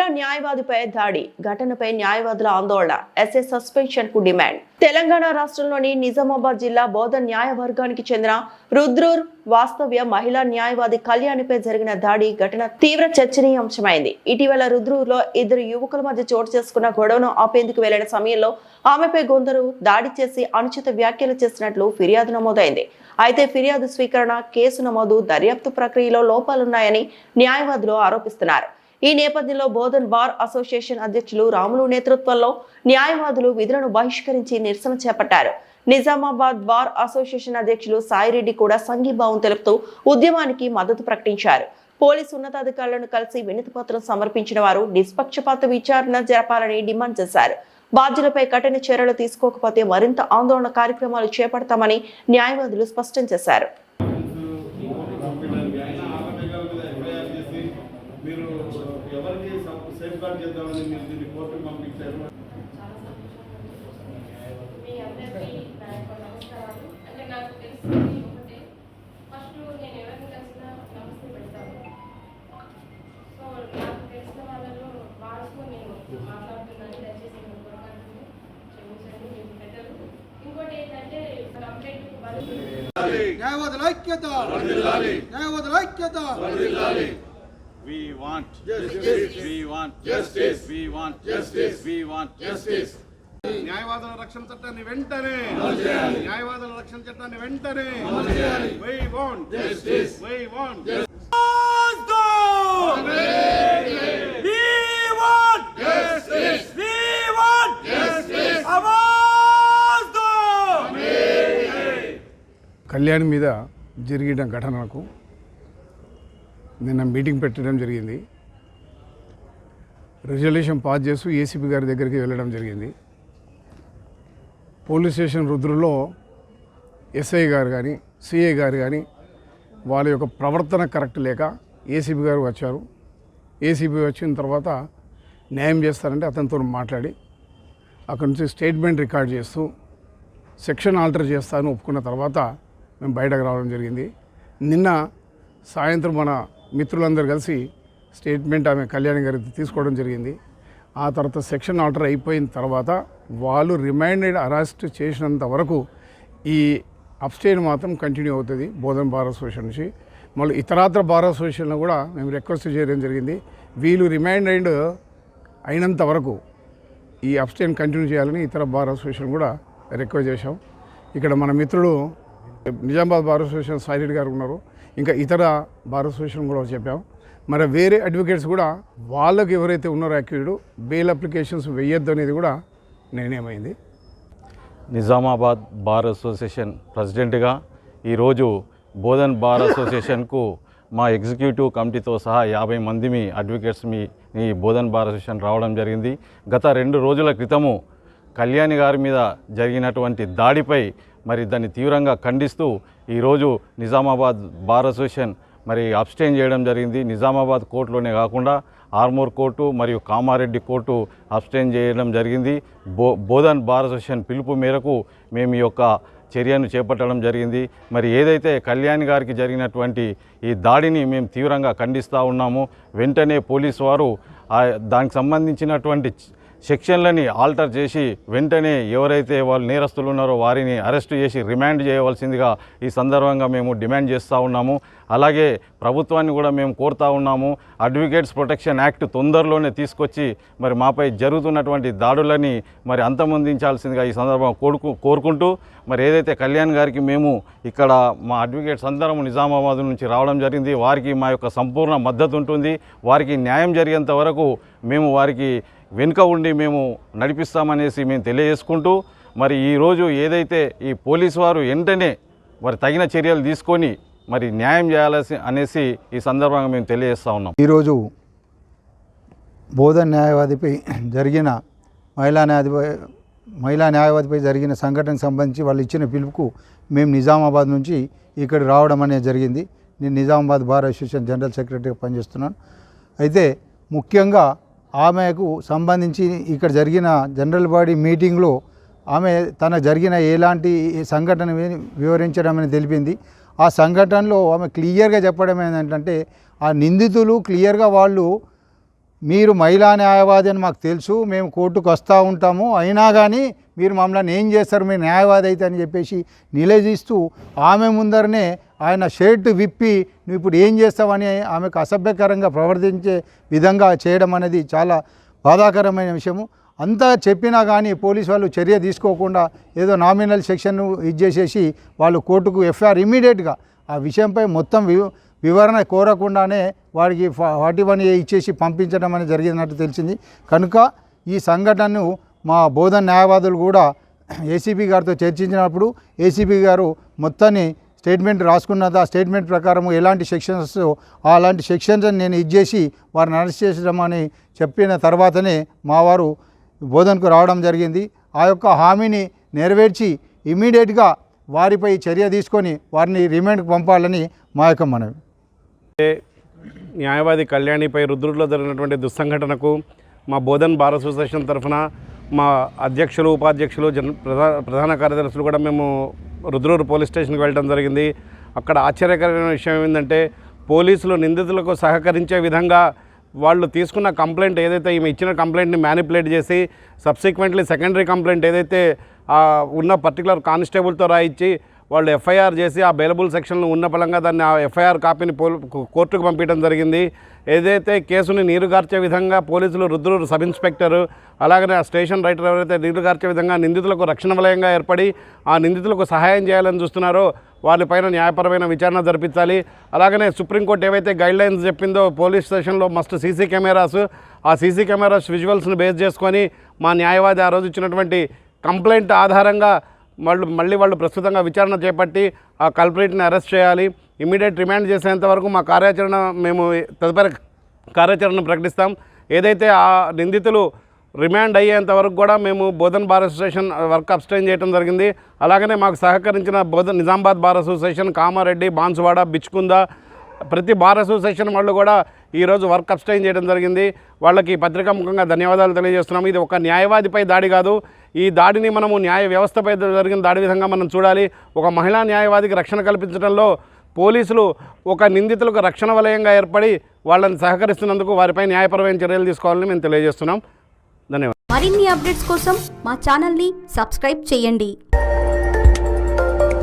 మహిళా న్యాయవాదిపై దాడి ఘటనపై న్యాయవాదుల ఆందోళన ఎస్ఏ సస్పెన్షన్ కు డిమాండ్. తెలంగాణ రాష్ట్రంలోని నిజామాబాద్ జిల్లా బోధన్ న్యాయవర్గానికి చెందిన రుద్రూర్ వాస్తవ్య మహిళా న్యాయవాది కళ్యాణిపై జరిగిన దాడి ఘటన తీవ్ర చర్చనీయాంశమైంది. ఇటీవల రుద్రూర్లో ఇద్దరు యువకుల మధ్య చోటు చేసుకున్న గొడవను ఆపేందుకు వెళ్లిన సమయంలో ఆమెపై కొందరు దాడి చేసి అనుచిత వ్యాఖ్యలు చేసినట్లు ఫిర్యాదు నమోదైంది. అయితే ఫిర్యాదు స్వీకరణ, కేసు నమోదు, దర్యాప్తు ప్రక్రియలో లోపాలున్నాయని న్యాయవాదులు ఆరోపిస్తున్నారు. ఈ నేపథ్యంలో బోధన్ బార్ అసోసియేషన్ అధ్యక్షులు రాములు నేతృత్వంలో న్యాయవాదులు విధులను బహిష్కరించి నిరసన చేపట్టారు. నిజామాబాద్ బార్ అసోసియేషన్ అధ్యక్షులు సాయిరెడ్డి కూడా సంఘీభావం తెలుపుతూ ఉద్యమానికి మద్దతు ప్రకటించారు. పోలీసు ఉన్నతాధికారులను కలిసి వినతి పత్రం సమర్పించిన వారు నిష్పక్షపాత విచారణ జరపాలని డిమాండ్ చేశారు. బాధ్యులపై కఠిన చర్యలు తీసుకోకపోతే మరింత ఆందోళన కార్యక్రమాలు చేపడతామని న్యాయవాదులు స్పష్టం చేశారు. న్యాయవాదుల ఐక్యత, న్యాయవాదుల ఐక్యత. We want justice. We want justice. We want justice. We want justice. న్యాయవాదుల రక్షణ చట్టాన్ని వెంటనే, న్యాయవాదుల రక్షణ చట్టాన్ని వెంటనే. We want justice. We want justice. Kalyan మీద జరిగిన ఘటనకు నిన్న మీటింగ్ పెట్టడం జరిగింది. రిజల్యూషన్ పాస్ చేస్తూ ఏసీపీ గారి దగ్గరికి వెళ్ళడం జరిగింది. పోలీస్ స్టేషన్ రుద్రులో ఎస్ఐ గారు కానీ సిఐ గారు కానీ వాళ్ళ యొక్క ప్రవర్తన కరెక్ట్ లేక ఏసీపీ గారు వచ్చారు. ఏసీపీ వచ్చిన తర్వాత న్యాయం చేస్తారంటే అతనితో మాట్లాడి అక్కడి నుంచి స్టేట్మెంట్ రికార్డ్ చేస్తూ సెక్షన్ ఆల్టర్ చేస్తాను ఒప్పుకున్న తర్వాత మేము బయటకు రావడం జరిగింది. నిన్న సాయంత్రం మన మిత్రులందరూ కలిసి స్టేట్మెంట్ ఆమె కళ్యాణి గారికి తీసుకోవడం జరిగింది. ఆ తర్వాత సెక్షన్ ఆర్డర్ అయిపోయిన తర్వాత వాళ్ళు రిమైండెడ్ అరెస్ట్ చేసినంత వరకు ఈ అబ్స్టైన్ మాత్రం కంటిన్యూ అవుతుంది బోధన్ బార్ అసోసియేషన్ నుంచి. మళ్ళీ ఇతరాత్ర బార్ అసోసియేషన్లో కూడా మేము రిక్వెస్ట్ చేయడం జరిగింది. వీళ్ళు రిమైండెడ్ అయినంత వరకు ఈ అబ్స్టైన్ కంటిన్యూ చేయాలని ఇతర బార్ అసోసియేషన్ కూడా రిక్వెస్ట్ చేశాం. ఇక్కడ మన మిత్రుడు నిజామాబాద్ బార్ అసోసియేషన్ సాయిరెడ్డి గారు ఉన్నారు. ఇంకా ఇతర బార్ అసోసియేషన్ కూడా చెప్పాం. మరి వేరే అడ్వకేట్స్ కూడా వాళ్ళకు ఎవరైతే ఉన్నారో యాక్యూడ్ బెయిల్ అప్లికేషన్స్ వేయొద్దు అనేది కూడా నిర్ణయమైంది. నిజామాబాద్ బార్ అసోసియేషన్ ప్రెసిడెంట్గా ఈరోజు బోధన్ బార్ అసోసియేషన్కు మా ఎగ్జిక్యూటివ్ కమిటీతో సహా 50 మంది అడ్వకేట్స్ ఈ బోధన్ బార్ అసోసియేషన్ రావడం జరిగింది. గత 2 రోజుల క్రితము కళ్యాణి గారి మీద జరిగినటువంటి దాడిపై మరి దాన్ని తీవ్రంగా ఖండిస్తూ ఈరోజు నిజామాబాద్ బార్ అసోసియేషన్ మరి అబ్స్టైన్ చేయడం జరిగింది. నిజామాబాద్ కోర్టులోనే కాకుండా ఆర్మూర్ కోర్టు మరియు కామారెడ్డి కోర్టు అబ్స్టైన్ చేయడం జరిగింది. బోధన్ బార్ అసోసియేషన్ పిలుపు మేరకు మేము ఈ యొక్క చర్యను చేపట్టడం జరిగింది. మరి ఏదైతే కళ్యాణ్ గారికి జరిగినటువంటి ఈ దాడిని మేము తీవ్రంగా ఖండిస్తూ ఉన్నాము. వెంటనే పోలీసు వారు దానికి సంబంధించినటువంటి సెక్షన్లని ఆల్టర్ చేసి వెంటనే ఎవరైతే వాళ్ళు నేరస్తులు ఉన్నారో వారిని అరెస్టు చేసి రిమాండ్ చేయవలసిందిగా ఈ సందర్భంగా మేము డిమాండ్ చేస్తూ ఉన్నాము. అలాగే ప్రభుత్వాన్ని కూడా మేము కోరుతూ ఉన్నాము. అడ్వకేట్స్ ప్రొటెక్షన్ యాక్ట్ తొందరలోనే తీసుకొచ్చి మరి మాపై జరుగుతున్నటువంటి దాడులని మరి అంతమొందించాల్సిందిగా ఈ సందర్భంగా కోరుకుంటూ మరి ఏదైతే కళ్యాణ్ గారికి మేము ఇక్కడ మా అడ్వకేట్స్ అందరం నిజామాబాద్ నుంచి రావడం జరిగింది. వారికి మా యొక్క సంపూర్ణ మద్దతు ఉంటుంది. వారికి న్యాయం జరిగేంత వరకు మేము వారికి వెనుక ఉండి మేము నడిపిస్తామనేసి మేము తెలియజేసుకుంటూ మరి ఈరోజు ఏదైతే ఈ పోలీసు వారు వెంటనే మరి తగిన చర్యలు తీసుకొని మరి న్యాయం చేయాల్సి అనేసి ఈ సందర్భంగా మేము తెలియజేస్తూ ఉన్నాం. ఈరోజు బోధన్ న్యాయవాదిపై జరిగిన మహిళా న్యాయవాదిపై జరిగిన సంఘటనకు సంబంధించి వాళ్ళు ఇచ్చిన పిలుపుకు మేము నిజామాబాద్ నుంచి ఇక్కడ రావడం అనేది జరిగింది. నేను నిజామాబాద్ బార్ అసోసియేషన్ జనరల్ సెక్రటరీగా పనిచేస్తున్నాను. అయితే ముఖ్యంగా ఆమెకు సంబంధించి ఇక్కడ జరిగిన జనరల్ బాడీ మీటింగ్లో ఆమె తన జరిగిన ఎలాంటి సంఘటన వివరించడం అని తెలిపింది. ఆ సంఘటనలో ఆమె క్లియర్గా చెప్పడం ఏంటంటే ఆ నిందితులు క్లియర్గా వాళ్ళు మీరు మహిళా న్యాయవాది అని మాకు తెలుసు, మేము కోర్టుకు వస్తూ ఉంటాము, అయినా కానీ మీరు మమ్మల్ని ఏం చేస్తారు, మీరు న్యాయవాది అయితే అని చెప్పేసి నిలదీస్తూ ఆమె ముందరనే ఆయన షర్ట్ విప్పి నువ్వు ఇప్పుడు ఏం చేస్తావని ఆమెకు అసభ్యకరంగా ప్రవర్తించే విధంగా చేయడం అనేది చాలా బాధాకరమైన విషయము. అంతా చెప్పినా కానీ పోలీసు వాళ్ళు చర్య తీసుకోకుండా ఏదో నామినల్ సెక్షన్ ఇచ్చేసేసి వాళ్ళు కోర్టుకు ఎఫ్ఐఆర్ ఇమ్మీడియట్గా ఆ విషయంపై మొత్తం వివరణ కోరకుండానే వాడికి 41A ఇచ్చేసి పంపించడం అనేది జరిగినట్టు తెలిసింది. కనుక ఈ సంఘటనను మా బోధన న్యాయవాదులు కూడా ఏసీపీ గారితో చర్చించినప్పుడు ఏసీపీ గారు మొత్తాన్ని స్టేట్మెంట్ రాసుకున్నది, ఆ స్టేట్మెంట్ ప్రకారం ఎలాంటి సెక్షన్స్ అలాంటి సెక్షన్స్ నేను ఇచ్చేసి వారిని అరెస్ట్ చేసడం అని చెప్పిన తర్వాతనే మా వారు బోధనకు రావడం జరిగింది. ఆ యొక్క హామీని నెరవేర్చి ఇమ్మీడియట్గా వారిపై చర్య తీసుకొని వారిని రిమాండ్కి పంపాలని మా యొక్క మనవి. న్యాయవాది కళ్యాణిపై రుద్రూరులో జరిగినటువంటి దుస్సంఘటనకు మా బోధన్ బార్ అసోసియేషన్ తరఫున మా అధ్యక్షులు, ఉపాధ్యక్షులు, ప్రధాన కార్యదర్శులు కూడా మేము రుద్రూరు పోలీస్ స్టేషన్కి వెళ్ళడం జరిగింది. అక్కడ ఆశ్చర్యకరమైన విషయం ఏంటంటే పోలీసులు నిందితులకు సహకరించే విధంగా వాళ్ళు తీసుకున్న కంప్లైంట్ ఏదైతే ఈమె ఇచ్చిన కంప్లైంట్ని మ్యానిపులేట్ చేసి సబ్సిక్వెంట్లీ సెకండరీ కంప్లైంట్ ఏదైతే ఉన్న పర్టికులర్ కానిస్టేబుల్తో రాయించి వాళ్ళు ఎఫ్ఐఆర్ చేసి ఆ బెయిలబుల్ సెక్షన్లు ఉన్న పరంగా దాన్ని ఆ ఎఫ్ఐఆర్ కాపీని కోర్టుకు పంపించడం జరిగింది. ఏదైతే కేసుని నీరుగార్చే విధంగా పోలీసులు రుద్రూరు సబ్ ఇన్స్పెక్టర్ అలాగనే ఆ స్టేషన్ రైటర్ ఎవరైతే నీరుగార్చే విధంగా నిందితులకు రక్షణ వలయంగా ఏర్పడి ఆ నిందితులకు సహాయం చేయాలని చూస్తున్నారో వారిపైన న్యాయపరమైన విచారణ జరిపించాలి. అలాగనే సుప్రీంకోర్టు ఏవైతే గైడ్లైన్స్ చెప్పిందో పోలీస్ స్టేషన్లో మస్ట్ సీసీ కెమెరాస్, ఆ సీసీ కెమెరాస్ విజువల్స్ని బేస్ చేసుకొని మా న్యాయవాది ఆ రోజు ఇచ్చినటువంటి కంప్లైంట్ ఆధారంగా వాళ్ళు ప్రస్తుతంగా విచారణ చేపట్టి ఆ కల్ప్రిట్ని అరెస్ట్ చేయాలి. ఇమ్మీడియట్ రిమాండ్ చేసేంత వరకు మా కార్యాచరణ మేము తదుపరి కార్యాచరణ ప్రకటిస్తాం. ఏదైతే ఆ నిందితులు రిమాండ్ అయ్యేంత వరకు కూడా మేము Bodhan bar association work abstain చేయడం జరిగింది. అలాగనే మాకు సహకరించిన నిజామాబాద్ బార్ అసోసియేషన్, కామారెడ్డి, బాన్సువాడ, బిచ్కుంద ప్రతి బార్ అసోసియేషన్ వాళ్ళు కూడా ఈరోజు వర్క్ అబ్స్టైన్ చేయడం జరిగింది. వాళ్ళకి పత్రికాముఖంగా ధన్యవాదాలు తెలియజేస్తున్నాము. ఇది ఒక న్యాయవాదిపై దాడి కాదు, ఈ దాడిని మనము న్యాయ వ్యవస్థపై జరిగిన దాడి విధంగా మనం చూడాలి. ఒక మహిళా న్యాయవాదికి రక్షణ కల్పించడంలో పోలీసులు ఒక నిందితులకు రక్షణ వలయంగా ఏర్పడి వాళ్ళని సహకరిస్తున్నందుకు వారిపై న్యాయపరమైన చర్యలు తీసుకోవాలని మేము తెలియజేస్తున్నాం. ధన్యవాదాలు. మరిన్ని అప్డేట్స్ కోసం మా ఛానల్ని సబ్స్క్రైబ్ చేయండి.